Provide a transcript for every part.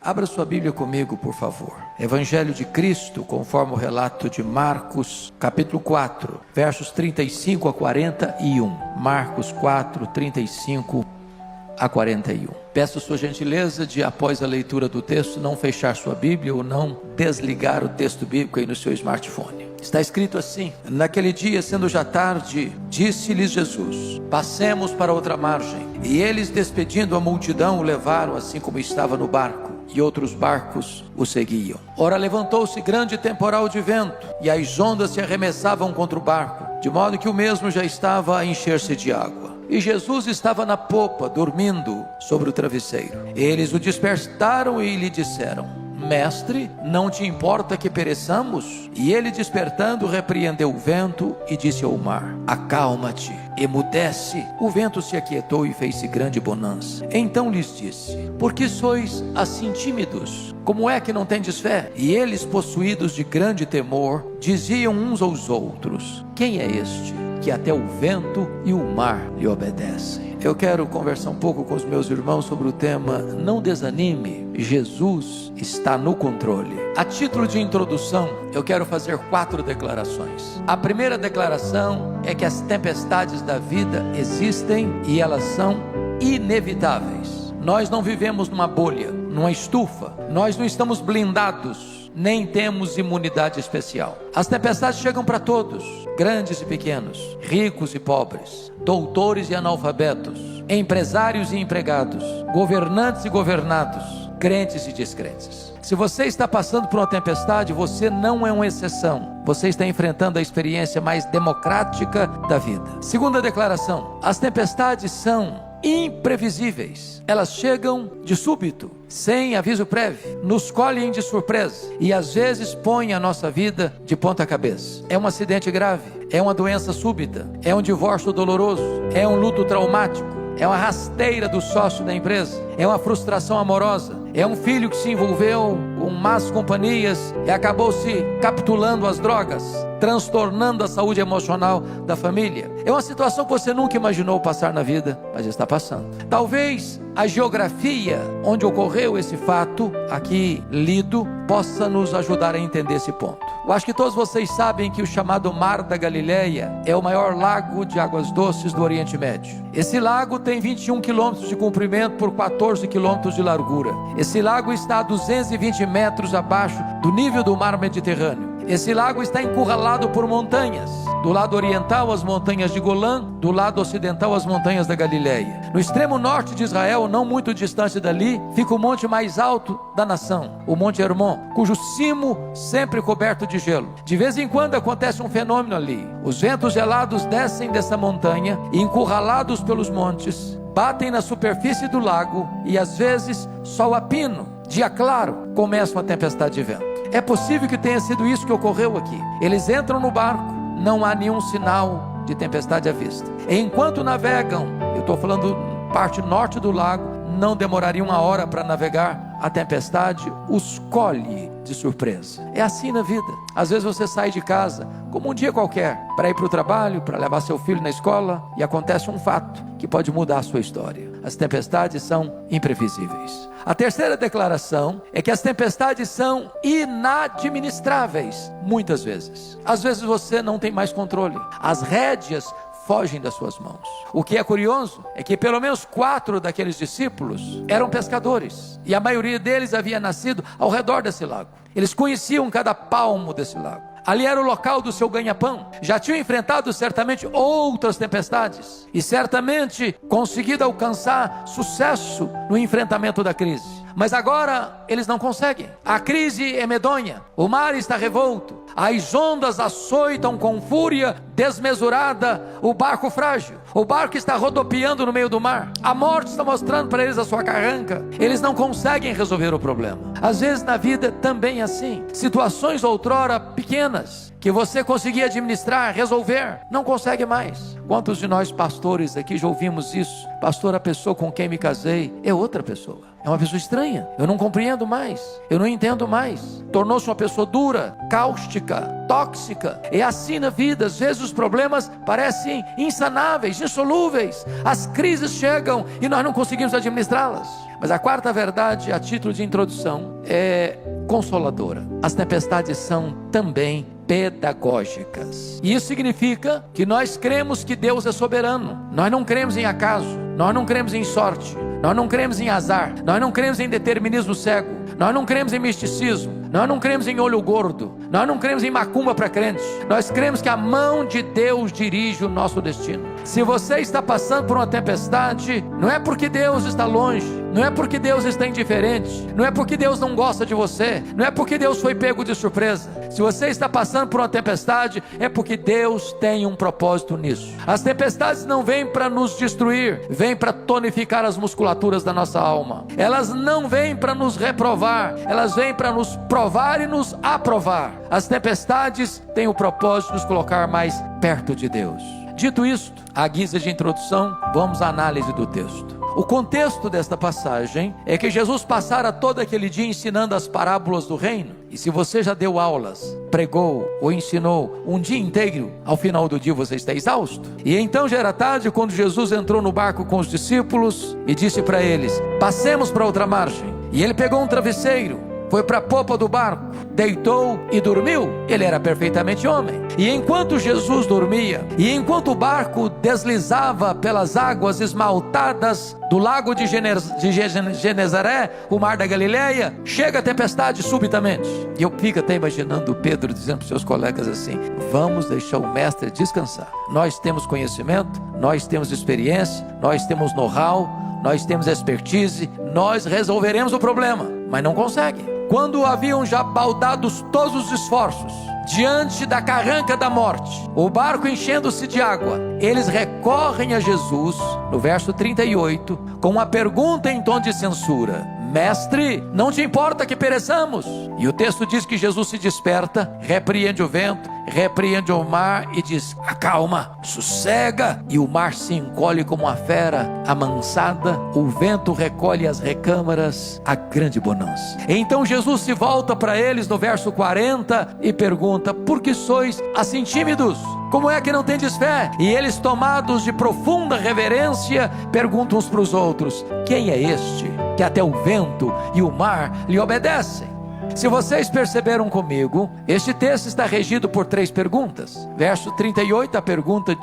Abra sua Bíblia comigo, por favor. Evangelho de Cristo, conforme o relato de Marcos, capítulo 4, versos 35 a 41. Marcos 4, 35 a 41. Peço sua gentileza de, após a leitura do texto, não fechar sua Bíblia ou não desligar o texto bíblico aí no seu smartphone. Está escrito assim: naquele dia, sendo já tarde, disse-lhes Jesus: passemos para outra margem. E eles, despedindo a multidão, o levaram assim como estava no barco, e outros barcos o seguiam. Ora, levantou-se grande temporal de vento, e as ondas se arremessavam contra o barco, de modo que o mesmo já estava a encher-se de água. E Jesus estava na popa, dormindo sobre o travesseiro. Eles o despertaram e lhe disseram: Mestre, não te importa que pereçamos? E ele, despertando, repreendeu o vento e disse ao mar: acalma-te, emudece. O vento se aquietou e fez-se grande bonança. Então lhes disse: por que sois assim tímidos? Como é que não tendes fé? E eles, possuídos de grande temor, diziam uns aos outros: quem é este que até o vento e o mar lhe obedecem? Eu quero conversar um pouco com os meus irmãos sobre o tema não desanime, Jesus está no controle. A título de introdução, eu quero fazer 4 declarações. A primeira declaração é que as tempestades da vida existem e elas são inevitáveis. Nós não vivemos numa bolha, numa estufa, nós não estamos blindados, nem temos imunidade especial. As tempestades chegam para todos, grandes e pequenos, ricos e pobres, doutores e analfabetos, empresários e empregados, governantes e governados, crentes e descrentes. Se você está passando por uma tempestade, você não é uma exceção. Você está enfrentando a experiência mais democrática da vida. Segunda declaração: as tempestades são imprevisíveis. Elas chegam de súbito, sem aviso prévio, nos colhem de surpresa e às vezes põem a nossa vida de ponta cabeça. É um acidente grave, é uma doença súbita, é um divórcio doloroso, é um luto traumático, é uma rasteira do sócio da empresa, é uma frustração amorosa, é um filho que se envolveu com más companhias e acabou se capitulando às drogas, transtornando a saúde emocional da família. É uma situação que você nunca imaginou passar na vida, mas está passando. Talvez a geografia onde ocorreu esse fato aqui lido possa nos ajudar a entender esse ponto. Eu acho que todos vocês sabem que o chamado Mar da Galileia é o maior lago de águas doces do Oriente Médio. Esse lago tem 21 quilômetros de comprimento por 14 quilômetros de largura. Esse lago está a 220 metros abaixo do nível do mar Mediterrâneo. Esse lago está encurralado por montanhas. Do lado oriental, as montanhas de Golã. Do lado ocidental, as montanhas da Galileia. No extremo norte de Israel, não muito distante dali, fica o monte mais alto da nação, o Monte Hermon, cujo cimo sempre coberto de gelo. De vez em quando acontece um fenômeno ali. Os ventos gelados descem dessa montanha e, encurralados pelos montes, batem na superfície do lago e às vezes sol a pino. Dia claro, começa uma tempestade de vento. É possível que tenha sido isso que ocorreu aqui. Eles entram no barco, não há nenhum sinal de tempestade à vista. Enquanto navegam, eu estou falando parte norte do lago, não demoraria 1 hora para navegar, a tempestade os colhe de surpresa. É assim na vida. Às vezes você sai de casa, como um dia qualquer, para ir para o trabalho, para levar seu filho na escola, e acontece um fato que pode mudar a sua história. As tempestades são imprevisíveis. A terceira declaração é que as tempestades são inadministráveis, muitas vezes. Às vezes você não tem mais controle, as rédeas fogem das suas mãos. O que é curioso é que pelo menos 4 daqueles discípulos eram pescadores, e a maioria deles havia nascido ao redor desse lago. Eles conheciam cada palmo desse lago. Ali era o local do seu ganha-pão. Já tinham enfrentado certamente outras tempestades e certamente conseguido alcançar sucesso no enfrentamento da crise. Mas agora eles não conseguem. A crise é medonha, o mar está revolto, as ondas açoitam com fúria desmesurada o barco frágil. O barco está rodopiando no meio do mar. A morte está mostrando para eles a sua carranca. Eles não conseguem resolver o problema. Às vezes na vida também é assim. Situações outrora pequenas que você conseguia administrar, resolver, não consegue mais. Quantos de nós pastores aqui já ouvimos isso? Pastor, a pessoa com quem me casei é outra pessoa. É uma pessoa estranha. Eu não compreendo mais. Eu não entendo mais. Tornou-se uma pessoa dura, cáustica, tóxica. É assim na vida, às vezes os problemas parecem insanáveis, insolúveis. As crises chegam e nós não conseguimos administrá-las. Mas a quarta verdade, a título de introdução, é consoladora. As tempestades são também pedagógicas. E isso significa que nós cremos que Deus é soberano. Nós não cremos em acaso, nós não cremos em sorte, nós não cremos em azar, nós não cremos em determinismo cego, nós não cremos em misticismo, nós não cremos em olho gordo, nós não cremos em macumba para crente. Nós cremos que a mão de Deus dirige o nosso destino. Se você está passando por uma tempestade, não é porque Deus está longe, não é porque Deus está indiferente, não é porque Deus não gosta de você, não é porque Deus foi pego de surpresa. Se você está passando por uma tempestade, é porque Deus tem um propósito nisso. As tempestades não vêm para nos destruir, vêm para tonificar as musculaturas da nossa alma. Elas não vêm para nos reprovar, elas vêm para nos provar e nos aprovar. As tempestades têm o propósito de nos colocar mais perto de Deus. Dito isto, à guisa de introdução, vamos à análise do texto. O contexto desta passagem é que Jesus passara todo aquele dia ensinando as parábolas do reino. E se você já deu aulas, pregou ou ensinou um dia inteiro, ao final do dia você está exausto. E então já era tarde quando Jesus entrou no barco com os discípulos e disse para eles: passemos para outra margem. E ele pegou um travesseiro, foi para a popa do barco, deitou e dormiu. Ele era perfeitamente homem. E enquanto Jesus dormia, e enquanto o barco deslizava pelas águas esmaltadas do lago de Genezaré, o mar da Galileia, chega a tempestade subitamente. E eu fico até imaginando Pedro dizendo para os seus colegas assim: vamos deixar o mestre descansar. Nós temos conhecimento, nós temos experiência, nós temos know-how, nós temos expertise, nós resolveremos o problema. Mas não consegue. Quando haviam já baldados todos os esforços, diante da carranca da morte, o barco enchendo-se de água, eles recorrem a Jesus, no verso 38, com uma pergunta em tom de censura: mestre, não te importa que pereçamos? E o texto diz que Jesus se desperta, repreende o vento, repreende o mar e diz: acalma, sossega. E o mar se encolhe como uma fera amansada, o vento recolhe as recâmaras, a grande bonança. Então Jesus se volta para eles no verso 40 e pergunta: por que sois assim tímidos? Como é que não tendes fé? E eles, tomados de profunda reverência, perguntam uns para os outros: quem é este que até o vento e o mar lhe obedecem? Se vocês perceberam comigo, este texto está regido por 3 perguntas. Verso 38, a pergunta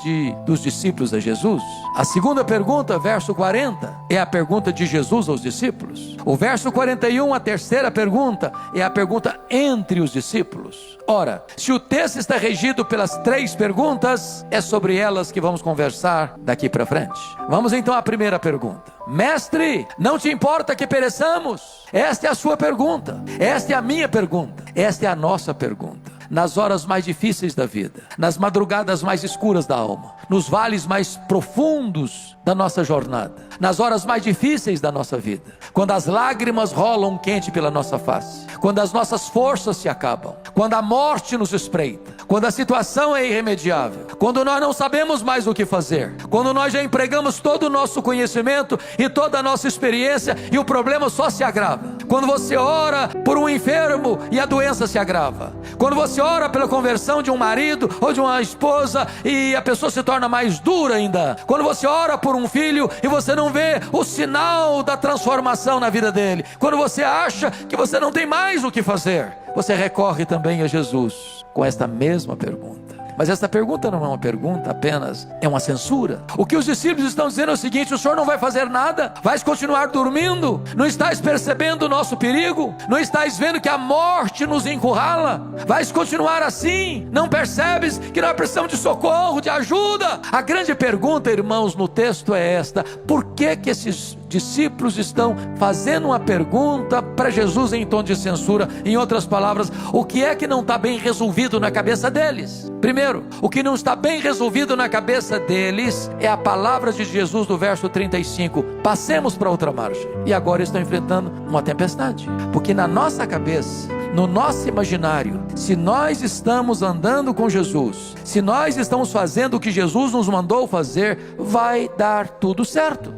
dos discípulos a Jesus. A segunda pergunta, verso 40, é a pergunta de Jesus aos discípulos. O verso 41, a terceira pergunta, é a pergunta entre os discípulos. Ora, se o texto está regido pelas 3 perguntas, é sobre elas que vamos conversar daqui para frente. Vamos então à primeira pergunta: mestre, não te importa que pereçamos? Esta é a sua pergunta, esta é a minha pergunta, esta é a nossa pergunta. Nas horas mais difíceis da vida, nas madrugadas mais escuras da alma, nos vales mais profundos da nossa jornada, nas horas mais difíceis da nossa vida, quando as lágrimas rolam quente pela nossa face, quando as nossas forças se acabam, quando a morte nos espreita, quando a situação é irremediável, quando nós não sabemos mais o que fazer, quando nós já empregamos todo o nosso conhecimento e toda a nossa experiência e o problema só se agrava, quando você ora por um enfermo e a doença se agrava, quando você ora pela conversão de um marido ou de uma esposa e a pessoa se torna mais dura ainda, quando você ora por um filho e você não vê o sinal da transformação na vida dele, quando você acha que você não tem mais o que fazer, você recorre também a Jesus com esta mesma pergunta. Mas esta pergunta não é uma pergunta apenas, é uma censura. O que os discípulos estão dizendo é o seguinte: o senhor não vai fazer nada? Vais continuar dormindo? Não estás percebendo o nosso perigo? Não estás vendo que a morte nos encurrala? Vais continuar assim? Não percebes que nós precisamos de socorro, de ajuda? A grande pergunta, irmãos, no texto é esta: por que esses discípulos estão fazendo uma pergunta para Jesus em tom de censura? Em outras palavras, o que é que não está bem resolvido na cabeça deles? Primeiro, o que não está bem resolvido na cabeça deles é a palavra de Jesus do verso 35: passemos para outra margem. E agora estão enfrentando uma tempestade, porque na nossa cabeça, no nosso imaginário, se nós estamos andando com Jesus, se nós estamos fazendo o que Jesus nos mandou fazer, vai dar tudo certo.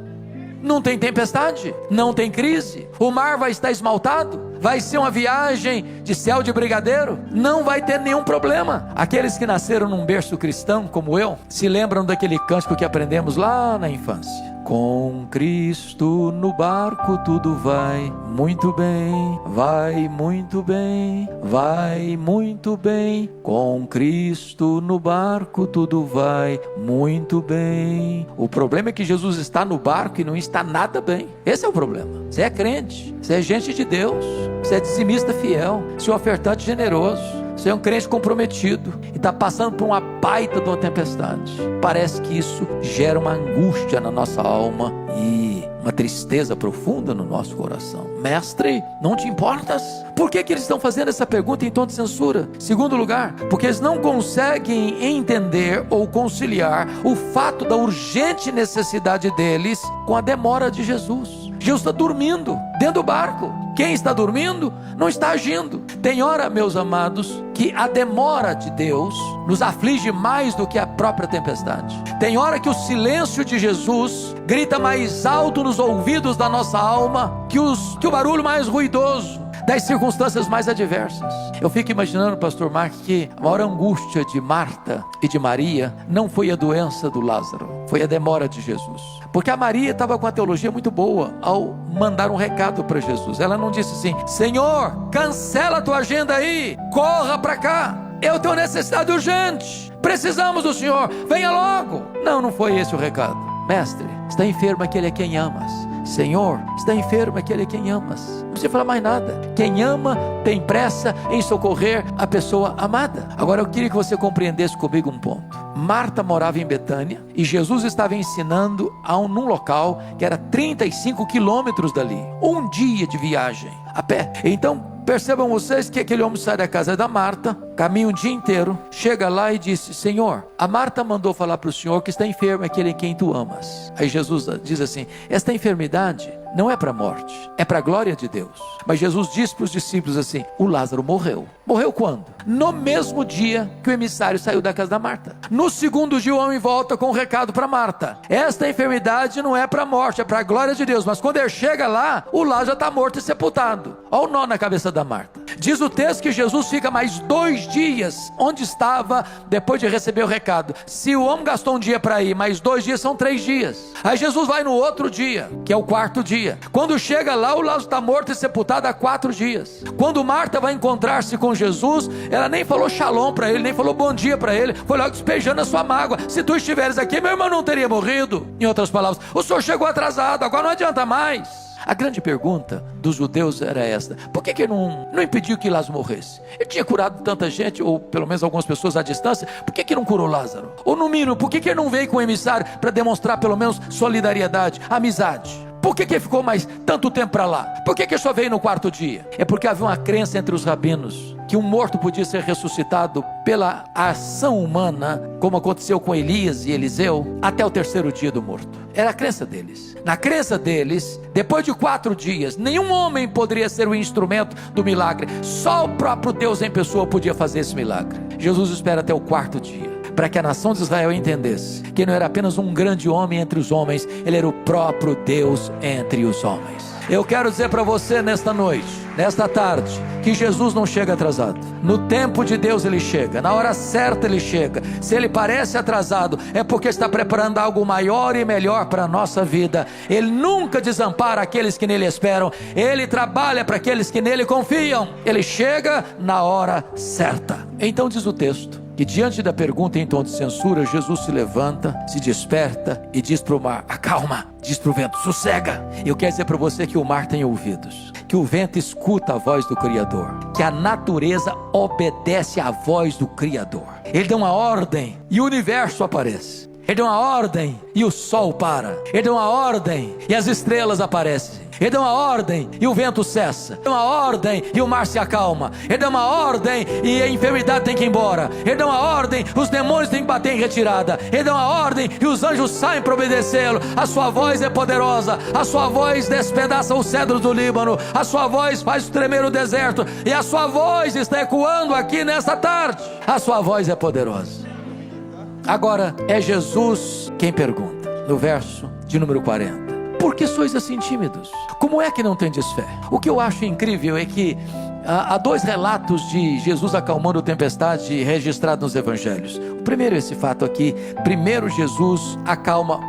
Não tem tempestade, não tem crise, o mar vai estar esmaltado, Vai ser uma viagem de céu de brigadeiro? Não vai ter nenhum problema. Aqueles que nasceram num berço cristão, como eu, se lembram daquele cântico que aprendemos lá na infância. Com Cristo no barco tudo vai muito bem, vai muito bem, vai muito bem. Com Cristo no barco tudo vai muito bem. O problema é que Jesus está no barco e não está nada bem. Esse é o problema. Você é crente, você é gente de Deus, você é dizimista fiel, você é um ofertante generoso, você é um crente comprometido e está passando por uma baita de uma tempestade. Parece que isso gera uma angústia na nossa alma e uma tristeza profunda no nosso coração. Mestre, não te importas? Por que eles estão fazendo essa pergunta em tom de censura? Segundo lugar, porque eles não conseguem entender ou conciliar o fato da urgente necessidade deles com a demora de Jesus. Jesus está dormindo dentro do barco. Quem está dormindo não está agindo. Tem hora, meus amados, que a demora de Deus nos aflige mais do que a própria tempestade. Tem hora que o silêncio de Jesus grita mais alto nos ouvidos da nossa alma que o barulho mais ruidoso das circunstâncias mais adversas. Eu fico imaginando, pastor Mark, que a maior angústia de Marta e de Maria não foi a doença do Lázaro, foi a demora de Jesus. Porque a Maria estava com a teologia muito boa ao mandar um recado para Jesus. Ela não disse assim: Senhor, cancela a tua agenda aí, corra para cá, eu tenho necessidade urgente, precisamos do Senhor, venha logo. Não foi esse o recado. Mestre, está enfermo aquele a quem amas. Senhor, está enfermo aquele a quem amas. Não precisa falar mais nada. Quem ama tem pressa em socorrer a pessoa amada. Agora eu queria que você compreendesse comigo um ponto. Marta morava em Betânia e Jesus estava ensinando num local que era 35 quilômetros dali, um dia de viagem a pé. Então percebam vocês que aquele homem sai da casa da Marta, caminha um dia inteiro, chega lá e disse: Senhor, a Marta mandou falar para o Senhor que está enfermo aquele em quem tu amas. Aí Jesus diz assim: esta enfermidade não é para a morte, é para a glória de Deus. Mas Jesus disse para os discípulos assim: o Lázaro morreu. Morreu quando? No mesmo dia que o emissário saiu da casa da Marta. No segundo dia o homem volta com um recado para Marta: esta enfermidade não é para a morte, é para a glória de Deus. Mas quando ele chega lá, o Lázaro já está morto e sepultado. Olha o nó na cabeça da Marta. Diz o texto que Jesus fica mais 2 dias onde estava depois de receber o recado. Se o homem gastou um dia para ir, mais 2 dias são 3 dias. Aí Jesus vai no outro dia, que é o 4º dia. Quando chega lá, o Lázaro está morto e sepultado há 4 dias. Quando Marta vai encontrar-se com Jesus, ela nem falou shalom para ele, nem falou bom dia para ele, foi logo despejando a sua mágoa: se tu estiveres aqui, meu irmão não teria morrido. Em outras palavras, o senhor chegou atrasado, agora não adianta mais. A grande pergunta dos judeus era esta: por que ele não impediu que Lázaro morresse? Ele tinha curado tanta gente, ou pelo menos algumas pessoas à distância, por que não curou Lázaro? Ou no mínimo, por que ele não veio com o emissário para demonstrar pelo menos solidariedade, amizade? Por que ele ficou mais tanto tempo para lá? Por que ele só veio no 4º dia? É porque havia uma crença entre os rabinos que um morto podia ser ressuscitado pela ação humana, como aconteceu com Elias e Eliseu, até o 3º dia do morto. Era a crença deles. Na crença deles, depois de 4 dias, nenhum homem poderia ser o instrumento do milagre. Só o próprio Deus em pessoa podia fazer esse milagre. Jesus espera até o 4º dia, para que a nação de Israel entendesse que não era apenas um grande homem entre os homens, ele era o próprio Deus entre os homens. Eu quero dizer para você nesta noite, nesta tarde, que Jesus não chega atrasado. No tempo de Deus ele chega, na hora certa ele chega. Se ele parece atrasado, é porque está preparando algo maior e melhor para a nossa vida. Ele nunca desampara aqueles que nele esperam, ele trabalha para aqueles que nele confiam. Ele chega na hora certa. Então diz o texto que diante da pergunta em tom de censura, Jesus se levanta, se desperta e diz para o mar: acalma. Diz para o vento: sossega. Eu quero dizer para você que o mar tem ouvidos, que o vento escuta a voz do Criador, que a natureza obedece à voz do Criador. Ele dá uma ordem e o universo aparece. Ele dá uma ordem e o sol para. Ele dá uma ordem e as estrelas aparecem. Ele dá uma ordem e o vento cessa. Ele dá uma ordem e o mar se acalma. Ele dá uma ordem e a enfermidade tem que ir embora. Ele dá uma ordem, os demônios têm que bater em retirada. Ele dá uma ordem e os anjos saem para obedecê-lo. A sua voz é poderosa. A sua voz despedaça os cedros do Líbano. A sua voz faz tremer o deserto. E a sua voz está ecoando aqui nesta tarde. A sua voz é poderosa. Agora é Jesus quem pergunta, no verso de número 40: por que sois assim tímidos? Como é que não tendes fé? O que eu acho incrível é que há dois relatos de Jesus acalmando tempestade registrados nos evangelhos. O primeiro é esse fato aqui. Primeiro Jesus acalma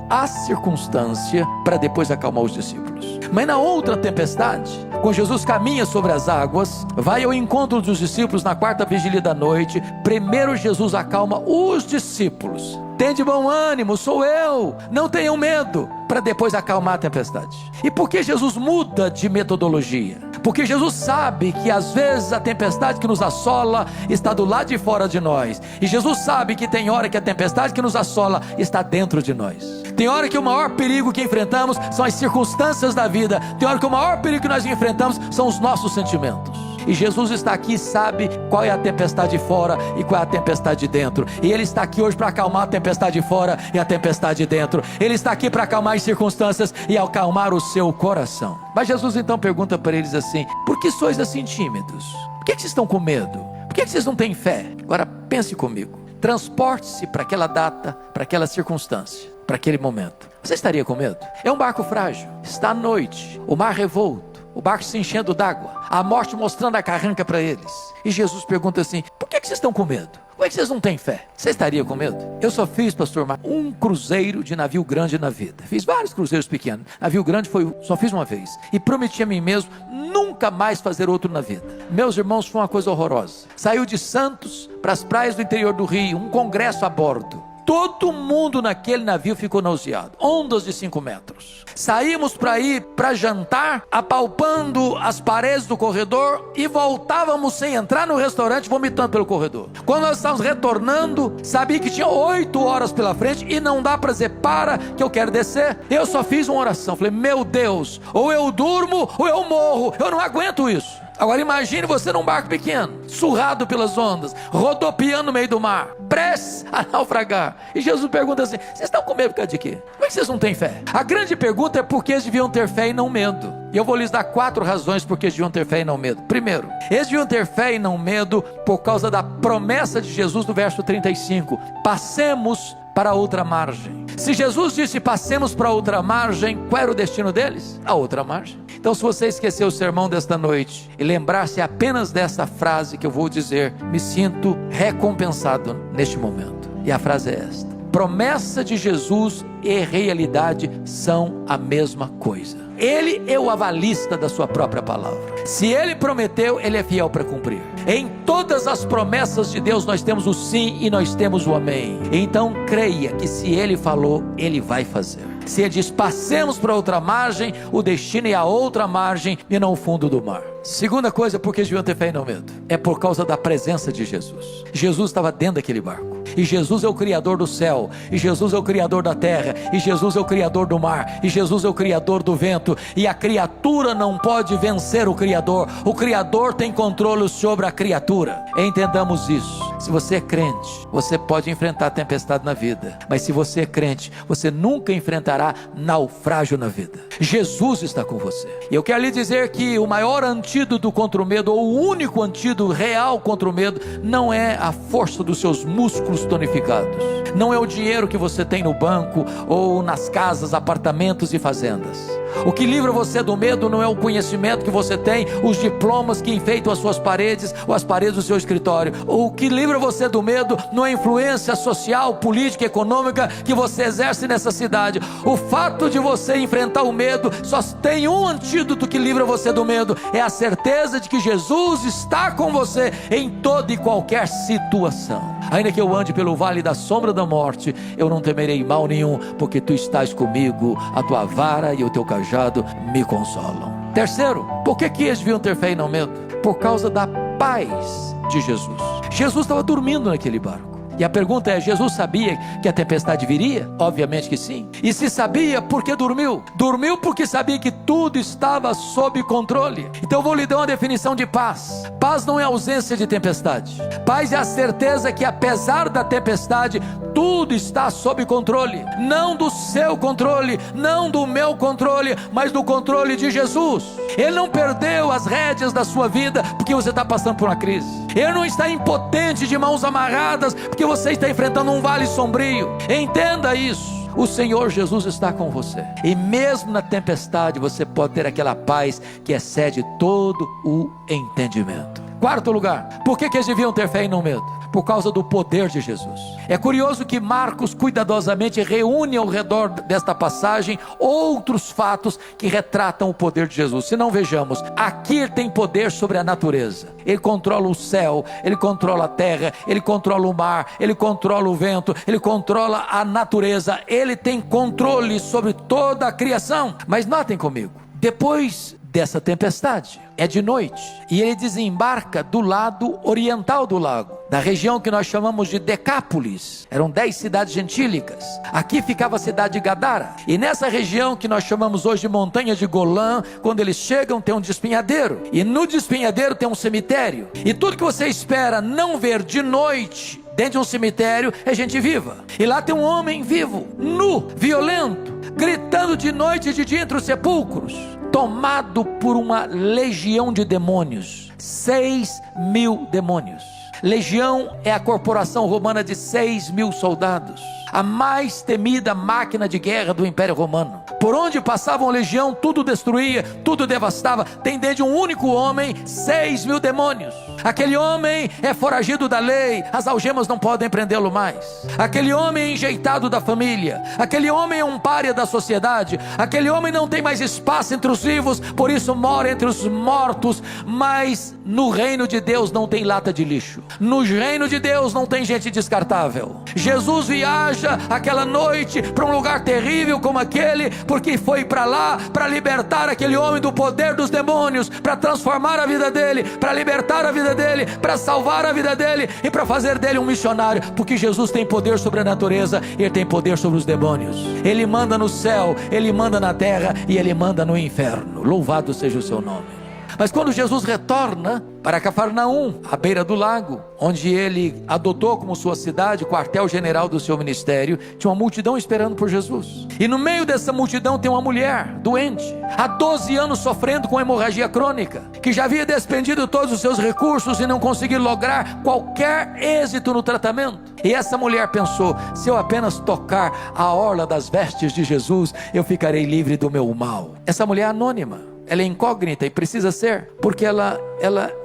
a circunstância para depois acalmar os discípulos. Mas na outra tempestade, quando Jesus caminha sobre as águas, vai ao encontro dos discípulos na quarta vigília da noite. Primeiro Jesus acalma os discípulos. Tende bom ânimo, sou eu, não tenham medo, para depois acalmar a tempestade. E por que Jesus muda de metodologia? Porque Jesus sabe que às vezes a tempestade que nos assola está do lado de fora de nós. E Jesus sabe que tem hora que a tempestade que nos assola está dentro de nós. Tem hora que o maior perigo que enfrentamos são as circunstâncias da vida. Tem hora que o maior perigo que nós enfrentamos são os nossos sentimentos. E Jesus está aqui, sabe qual é a tempestade fora e qual é a tempestade dentro. E Ele está aqui hoje para acalmar a tempestade fora e a tempestade dentro. Ele está aqui para acalmar as circunstâncias e acalmar o seu coração. Mas Jesus então pergunta para eles assim: por que sois assim tímidos? Por que vocês estão com medo? Por que vocês não têm fé? Agora pense comigo. Transporte-se para aquela data, para aquela circunstância, para aquele momento. Você estaria com medo? É um barco frágil, está à noite, o mar revolto, o barco se enchendo d'água, a morte mostrando a carranca para eles. E Jesus pergunta assim: por que vocês estão com medo? Por que vocês não têm fé? Você estaria com medo? Eu só fiz, pastor Marcos, um cruzeiro de navio grande na vida. Fiz vários cruzeiros pequenos. Navio grande só fiz uma vez. E prometi a mim mesmo nunca mais fazer outro na vida. Meus irmãos, foi uma coisa horrorosa. Saiu de Santos para as praias do interior do Rio, um congresso a bordo. Todo mundo naquele navio ficou nauseado. Ondas de 5 metros. Saímos para ir para jantar, apalpando as paredes do corredor, e voltávamos sem entrar no restaurante, vomitando pelo corredor. Quando nós estávamos retornando, sabia que tinha 8 horas pela frente e não dá para dizer: para que eu quero descer. Eu só fiz uma oração. Falei: meu Deus, ou eu durmo ou eu morro. Eu não aguento isso. Agora imagine você num barco pequeno, surrado pelas ondas, rodopiando no meio do mar, prestes a naufragar. E Jesus pergunta assim: vocês estão com medo por causa de quê? Como é que vocês não têm fé? A grande pergunta é por que eles deviam ter fé e não medo. E eu vou lhes dar 4 razões por que eles deviam ter fé e não medo. Primeiro, eles deviam ter fé e não medo por causa da promessa de Jesus do verso 35. Passemos para outra margem. Se Jesus disse passemos para outra margem, qual era o destino deles? A outra margem. Então, se você esqueceu o sermão desta noite e lembrar-se apenas dessa frase que eu vou dizer, me sinto recompensado neste momento. E a frase é esta: promessa de Jesus e realidade são a mesma coisa. Ele é o avalista da sua própria palavra. Se Ele prometeu, Ele é fiel para cumprir. Em todas as promessas de Deus nós temos o sim e nós temos o amém. Então creia que se Ele falou, Ele vai fazer. Se Ele diz passemos para outra margem, o destino é a outra margem e não o fundo do mar. Segunda coisa, por que deviam ter fé e não medo? É por causa da presença de Jesus. Jesus estava dentro daquele barco. E Jesus é o Criador do céu, e Jesus é o Criador da terra, e Jesus é o Criador do mar, e Jesus é o Criador do vento. E a criatura não pode vencer o Criador. O Criador tem controle sobre a criatura. Entendamos isso. Se você é crente, você pode enfrentar a tempestade na vida. Mas se você é crente, você nunca enfrentará naufrágio na vida. Jesus está com você. E eu quero lhe dizer que o maior antídoto contra o medo, ou o único antídoto real contra o medo, não é a força dos seus músculos tonificados. Não é o dinheiro que você tem no banco, ou nas casas, apartamentos e fazendas. O que livra você do medo não é o conhecimento que você tem, os diplomas que enfeitam as suas paredes, ou as paredes do seu escritório. O que livra você do medo não é a influência social, política, econômica que você exerce nessa cidade. O fato de você enfrentar o medo, só tem um antídoto que livra você do medo: é a certeza de que Jesus está com você em toda e qualquer situação. Ainda que eu ande pelo vale da sombra da morte, eu não temerei mal nenhum, porque tu estás comigo, a tua vara e o teu cajado me consolam. Terceiro, por que eles deviam ter fé e não medo? Por causa da paz de Jesus. Jesus estava dormindo naquele barco. E a pergunta é: Jesus sabia que a tempestade viria? Obviamente que sim. E se sabia, por que dormiu? Dormiu porque sabia que tudo estava sob controle. Então eu vou lhe dar uma definição de paz. Paz não é ausência de tempestade. Paz é a certeza que apesar da tempestade, tudo está sob controle. Não do seu controle, não do meu controle, mas do controle de Jesus. Ele não perdeu as rédeas da sua vida porque você está passando por uma crise. Ele não está impotente de mãos amarradas porque você está enfrentando um vale sombrio. Entenda isso. o Senhor Jesus está com você. E mesmo na tempestade você pode ter aquela paz que excede todo o entendimento. Quarto lugar, por que eles deviam ter fé e não medo? Por causa do poder de Jesus. É curioso que Marcos cuidadosamente reúne ao redor desta passagem outros fatos que retratam o poder de Jesus. Se não, vejamos, aqui ele tem poder sobre a natureza. Ele controla o céu, ele controla a terra, ele controla o mar, ele controla o vento, ele controla a natureza, ele tem controle sobre toda a criação. Mas notem comigo, depois dessa tempestade, é de noite, e ele desembarca do lado oriental do lago, da região que nós chamamos de Decápolis. Eram 10 cidades gentílicas. Aqui ficava a cidade de Gadara, e nessa região que nós chamamos hoje de montanha de Golã, quando eles chegam tem um despenhadeiro, e no despenhadeiro tem um cemitério, e tudo que você espera não ver de noite dentro de um cemitério é gente viva. E lá tem um homem vivo, nu, violento, gritando de noite e de dia entre os sepulcros, tomado por uma legião de demônios, 6.000 demônios. Legião é a corporação romana de 6.000 soldados, a mais temida máquina de guerra do Império Romano. Por onde passava uma legião, tudo destruía, tudo devastava. Tem dentro de um único homem 6.000 demônios. Aquele homem é foragido da lei, as algemas não podem prendê-lo mais. Aquele homem é enjeitado da família, aquele homem é um pária da sociedade, aquele homem não tem mais espaço entre os vivos, por isso mora entre os mortos. Mas no reino de Deus não tem lata de lixo, no reino de Deus não tem gente descartável. Jesus viaja aquela noite para um lugar terrível como aquele, porque foi para lá para libertar aquele homem do poder dos demônios, para transformar a vida dele, para libertar a vida dele, para salvar a vida dele e para fazer dele um missionário. Porque Jesus tem poder sobre a natureza, ele tem poder sobre os demônios. Ele manda no céu, ele manda na terra e ele manda no inferno. Louvado seja o seu nome. Mas quando Jesus retorna para Cafarnaum, à beira do lago, onde ele adotou como sua cidade, quartel-general do seu ministério, tinha uma multidão esperando por Jesus. E no meio dessa multidão tem uma mulher doente, há 12 anos sofrendo com hemorragia crônica, que já havia despendido todos os seus recursos e não conseguiu lograr qualquer êxito no tratamento. E essa mulher pensou: se eu apenas tocar a orla das vestes de Jesus, eu ficarei livre do meu mal. Essa mulher é anônima, ela é incógnita e precisa ser, porque ela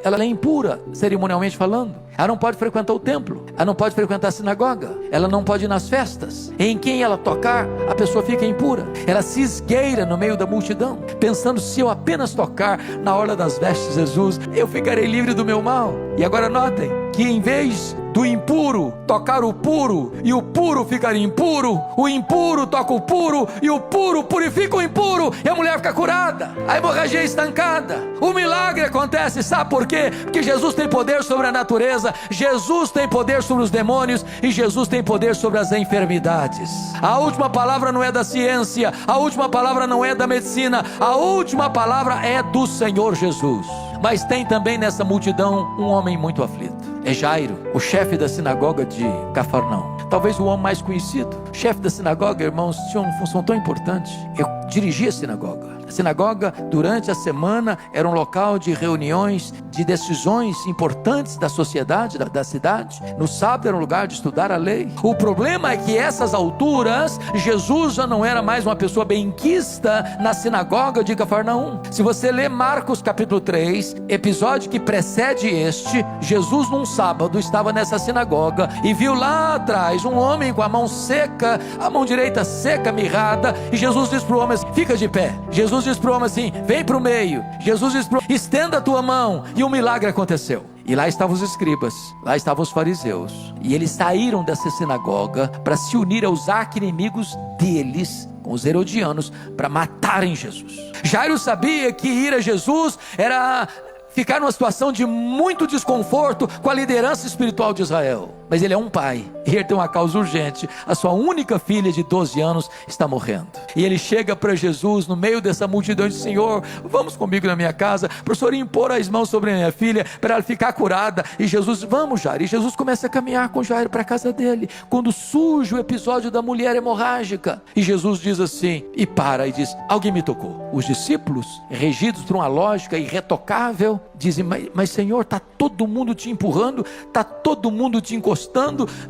é impura, cerimonialmente falando. Ela não pode frequentar o templo, ela não pode frequentar a sinagoga, ela não pode ir nas festas. Em quem ela tocar, a pessoa fica impura. Ela se esgueira no meio da multidão, pensando: se eu apenas tocar na orla das vestes de Jesus, eu ficarei livre do meu mal. E agora notem que em vez do impuro tocar o puro e o puro ficar impuro, o impuro toca o puro e o puro purifica o impuro, e a mulher fica curada, a hemorragia é estancada, o milagre acontece. Sabe por quê? Porque Jesus tem poder sobre a natureza, Jesus tem poder sobre os demônios e Jesus tem poder sobre as enfermidades. A última palavra não é da ciência, a última palavra não é da medicina, a última palavra é do Senhor Jesus. Mas tem também nessa multidão um homem muito aflito. É Jairo, o chefe da sinagoga de Cafarnaum. Talvez o homem mais conhecido. O chefe da sinagoga, irmãos, tinha uma função tão importante. Eu dirigia a sinagoga. A sinagoga, durante a semana, era um local de reuniões, de decisões importantes da sociedade, da cidade. No sábado era um lugar de estudar a lei. O problema é que essas alturas, Jesus já não era mais uma pessoa benquista na sinagoga de Cafarnaum. Se você ler Marcos capítulo 3, episódio que precede este, Jesus num sábado estava nessa sinagoga e viu lá atrás um homem com a mão seca, a mão direita seca, mirrada, e Jesus diz para o homem assim: fica de pé. Jesus diz para o homem assim: vem para o meio. Jesus diz para o homem: estenda a tua mão. E um milagre aconteceu. E lá estavam os escribas, lá estavam os fariseus, e eles saíram dessa sinagoga para se unir aos arqui-inimigos deles, com os herodianos, para matarem Jesus. Jairo sabia que ir a Jesus era ficar numa situação de muito desconforto com a liderança espiritual de Israel. Mas ele é um pai, e ele tem uma causa urgente. A sua única filha de 12 anos está morrendo. E ele chega para Jesus no meio dessa multidão e diz: Senhor, vamos comigo na minha casa, para o Senhor impor as mãos sobre a minha filha, para ela ficar curada. E Jesus: vamos, Jairo. E Jesus começa a caminhar com Jairo para a casa dele, quando surge o episódio da mulher hemorrágica. E Jesus diz assim, e para, e diz: alguém me tocou. Os discípulos, regidos por uma lógica irretocável, dizem: mas Senhor, está todo mundo te empurrando, está todo mundo te encostando,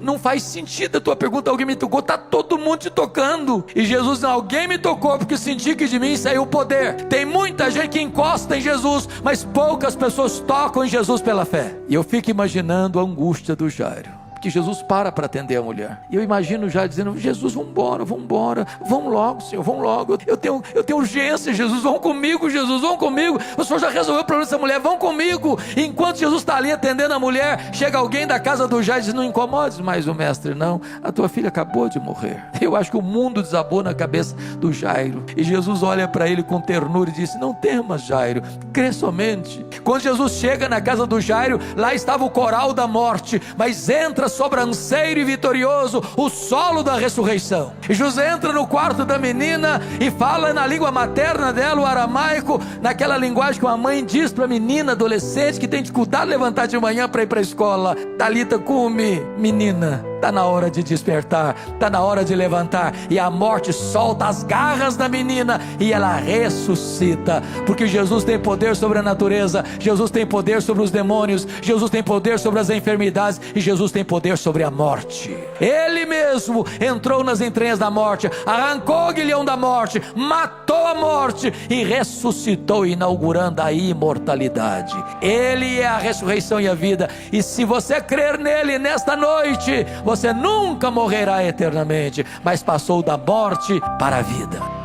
não faz sentido a tua pergunta, alguém me tocou, está todo mundo te tocando. E Jesus, não, alguém me tocou porque senti que de mim saiu o poder. Tem muita gente que encosta em Jesus, mas poucas pessoas tocam em Jesus pela fé. E eu fico imaginando a angústia do Jairo, que Jesus para atender a mulher. E eu imagino já dizendo: Jesus, vamos embora, vamos logo, Senhor, vamos logo. Eu tenho urgência, Jesus, vão comigo, Jesus, vão comigo. O Senhor já resolveu o problema dessa mulher, vão comigo. E enquanto Jesus está ali atendendo a mulher, chega alguém da casa do Jairo e diz: não incomodes mais o mestre, não. A tua filha acabou de morrer. Eu acho que o mundo desabou na cabeça do Jairo. E Jesus olha para ele com ternura e diz: não temas, Jairo, crê somente. Quando Jesus chega na casa do Jairo, lá estava o coral da morte, mas entra sobranceiro e vitorioso o solo da ressurreição. E José entra no quarto da menina e fala na língua materna dela, o aramaico, naquela linguagem que uma mãe diz para a menina adolescente que tem dificuldade de levantar de manhã para ir para a escola: Talita cumi, menina, está na hora de despertar, está na hora de levantar. E a morte solta as garras da menina e ela ressuscita, porque Jesus tem poder sobre a natureza, Jesus tem poder sobre os demônios, Jesus tem poder sobre as enfermidades e Jesus tem poder sobre a morte. Ele mesmo entrou nas entranhas da morte, arrancou o guilhão da morte, matou a morte e ressuscitou, inaugurando a imortalidade. Ele é a ressurreição e a vida, e se você crer nele nesta noite, você nunca morrerá eternamente, mas passou da morte para a vida.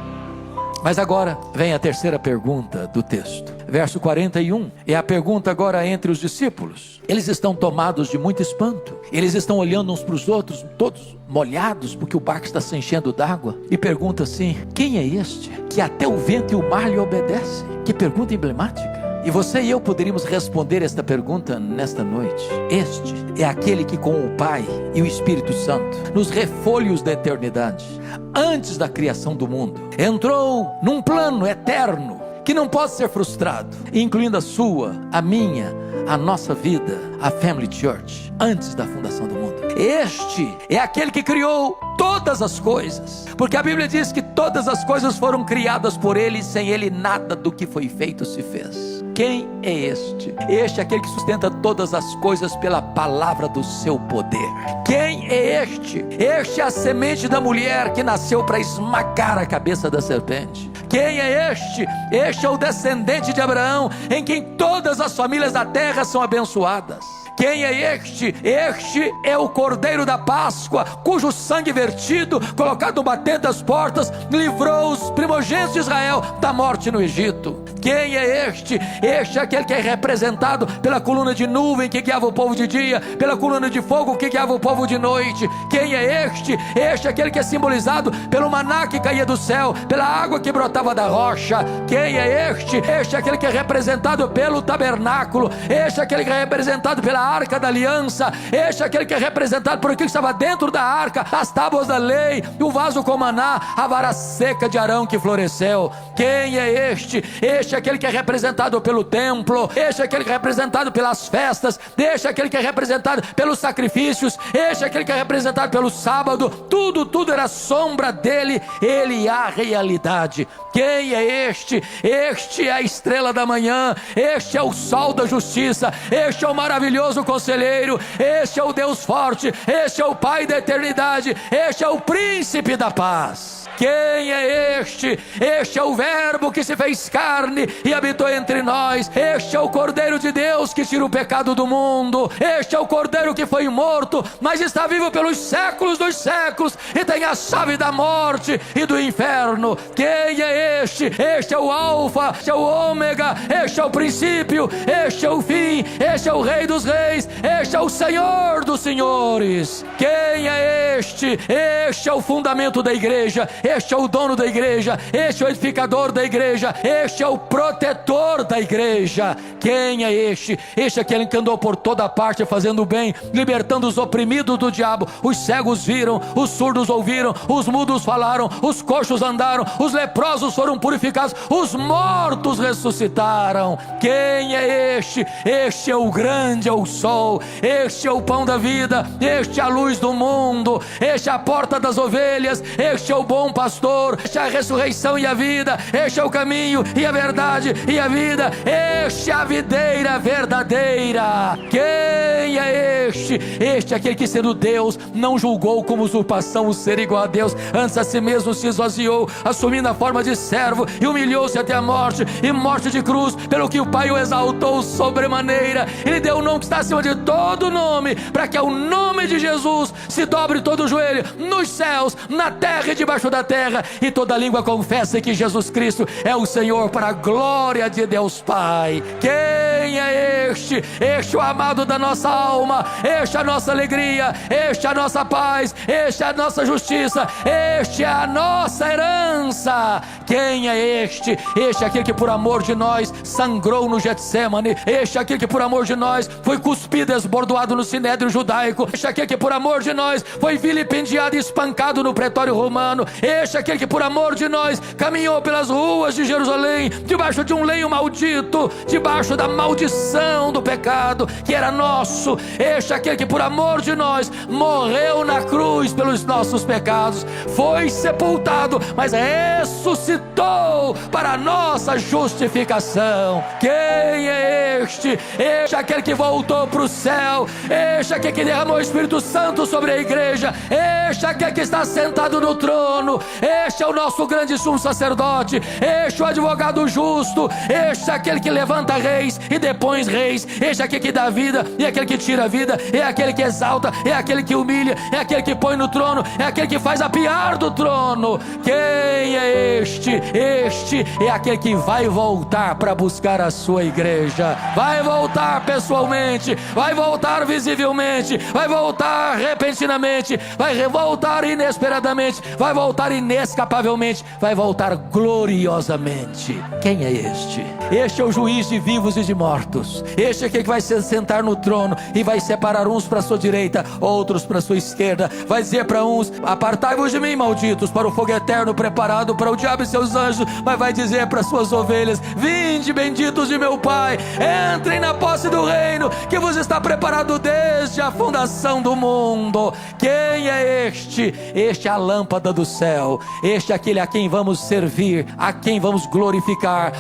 Mas agora vem a terceira pergunta do texto, verso 41, é a pergunta agora entre os discípulos. Eles estão tomados de muito espanto, eles estão olhando uns para os outros, todos molhados, porque o barco está se enchendo d'água, e pergunta assim: quem é este, que até o vento e o mar lhe obedecem? Que pergunta emblemática. E você e eu poderíamos responder esta pergunta nesta noite. Este é aquele que com o Pai e o Espírito Santo, nos refolhos da eternidade, antes da criação do mundo, entrou num plano eterno que não pode ser frustrado, incluindo a sua, a minha, a nossa vida, a Family Church, antes da fundação do mundo. Este é aquele que criou todas as coisas, porque a Bíblia diz que todas as coisas foram criadas por Ele, e sem Ele nada do que foi feito se fez. Quem é este? Este é aquele que sustenta todas as coisas pela palavra do seu poder. Quem é este? Este é a semente da mulher que nasceu para esmagar a cabeça da serpente. Quem é este? Este é o descendente de Abraão, em quem todas as famílias da terra são abençoadas. Quem é este? Este é o Cordeiro da Páscoa, cujo sangue vertido, colocado batendo das portas, livrou os primogênitos de Israel da morte no Egito. Quem é este? Este é aquele que é representado pela coluna de nuvem que guiava o povo de dia, pela coluna de fogo que guiava o povo de noite. Quem é este? Este é aquele que é simbolizado pelo maná que caía do céu, pela água que brotava da rocha. Quem é este? Este é aquele que é representado pelo tabernáculo. Este é aquele que é representado pela arca da aliança. Este é aquele que é representado por aquilo que estava dentro da arca, as tábuas da lei, o vaso com maná, a vara seca de Arão que floresceu. Quem é este? Este é aquele que é representado pelo templo. Este é aquele que é representado pelas festas. Este é aquele que é representado pelos sacrifícios. Este é aquele que é representado pelo sábado. Tudo era sombra dele. Ele é a realidade. Quem é este? Este é a estrela da manhã. Este é o sol da justiça. Este é o maravilhoso conselheiro. Este é o Deus forte. Este é o Pai da eternidade. Este é o príncipe da paz. Quem é este? Este é o verbo que se fez carne e habitou entre nós. Este é o Cordeiro de Deus que tira o pecado do mundo. Este é o Cordeiro que foi morto, mas está vivo pelos séculos dos séculos e tem a chave da morte e do inferno. Quem é este? Este é o Alfa, este é o Ômega, este é o princípio, este é o fim, este é o Rei dos reis, este é o Senhor dos senhores. Quem é este? Este é o fundamento da igreja. Este é o dono da igreja, este é o edificador da igreja, este é o protetor da igreja. Quem é este? Este é aquele que andou por toda parte fazendo o bem, libertando os oprimidos do diabo. Os cegos viram, os surdos ouviram, os mudos falaram, os coxos andaram, os leprosos foram purificados, os mortos ressuscitaram. Quem é este? Este é o grande, é o sol, este é o pão da vida, este é a luz do mundo, este é a porta das ovelhas, este é o bom pastor, este é a ressurreição e a vida, este é o caminho e a verdade e a vida, este é a videira verdadeira. Quem é este? Este é aquele que, sendo Deus, não julgou como usurpação o ser igual a Deus, antes a si mesmo se esvaziou, assumindo a forma de servo, e humilhou-se até a morte, e morte de cruz, pelo que o Pai o exaltou sobremaneira. Ele deu o nome que está acima de todo nome, para que ao nome de Jesus se dobre todo o joelho, nos céus, na terra e debaixo da terra, e toda língua confesse que Jesus Cristo é o Senhor, para a glória de Deus Pai. Quem é este? Este é o amado da nossa alma, este é a nossa alegria, este é a nossa paz, este é a nossa justiça, este é a nossa herança. Quem é este? Este é aquele que por amor de nós sangrou no Getsemane, este é aquele que por amor de nós foi cuspido e esbordoado no sinédrio judaico, este é aquele que por amor de nós foi vilipendiado e espancado no pretório romano, este é aquele que por amor de nós caminhou pelas ruas de Jerusalém, debaixo de um lenho maldito, debaixo da maldição do pecado que era nosso. Este é aquele que por amor de nós morreu na cruz pelos nossos pecados, foi sepultado, mas ressuscitou para a nossa justificação. Quem é este? Este é aquele que voltou para o céu, este é aquele que derramou o Espírito Santo sobre a igreja, este é aquele que está sentado no trono, este é o nosso grande sumo sacerdote, este é o advogado justo, este é aquele que levanta reis e depõe reis, este é aquele que dá vida e aquele que tira a vida, é aquele que exalta, é aquele que humilha, é aquele que põe no trono, é aquele que faz apiar do trono. Quem é este? Este é aquele que vai voltar para buscar a sua igreja, vai voltar pessoalmente, vai voltar visivelmente, vai voltar repentinamente, vai voltar inesperadamente, vai voltar inescapavelmente, vai voltar gloriosamente. Quem é este? Este é o juiz de vivos e de mortos, este é aquele que vai se sentar no trono e vai separar uns para a sua direita, outros para a sua esquerda, vai dizer para uns: apartai-vos de mim, malditos, para o fogo eterno preparado para o diabo e seus anjos, mas vai dizer para as suas ovelhas: vinde, benditos de meu Pai, entrem na posse do reino que vos está preparado desde a fundação do mundo. Quem é este? Este é a lâmpada do céu, este é aquele a quem vamos servir, a quem vamos glorificar,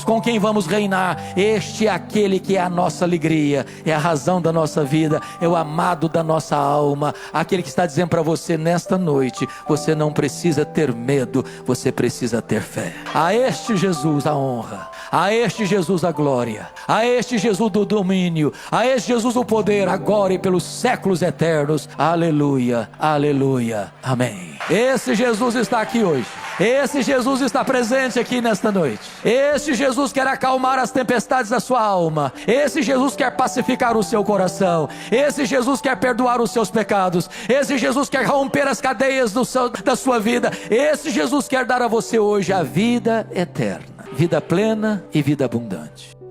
com quem vamos reinar. Este é aquele que é a nossa alegria, é a razão da nossa vida, é o amado da nossa alma, aquele que está dizendo para você nesta noite: você não precisa ter medo, você precisa ter fé. A este Jesus a honra, a este Jesus a glória, a este Jesus do domínio, a este Jesus o poder, agora e pelos séculos eternos. Aleluia, aleluia, amém. Esse Jesus está aqui hoje, esse Jesus está presente aqui nesta noite, esse Jesus quer acalmar as tempestades da sua alma, esse Jesus quer pacificar o seu coração, esse Jesus quer perdoar os seus pecados, esse Jesus quer romper as cadeias da sua vida, esse Jesus quer dar a você hoje a vida eterna, vida plena e vida abundante.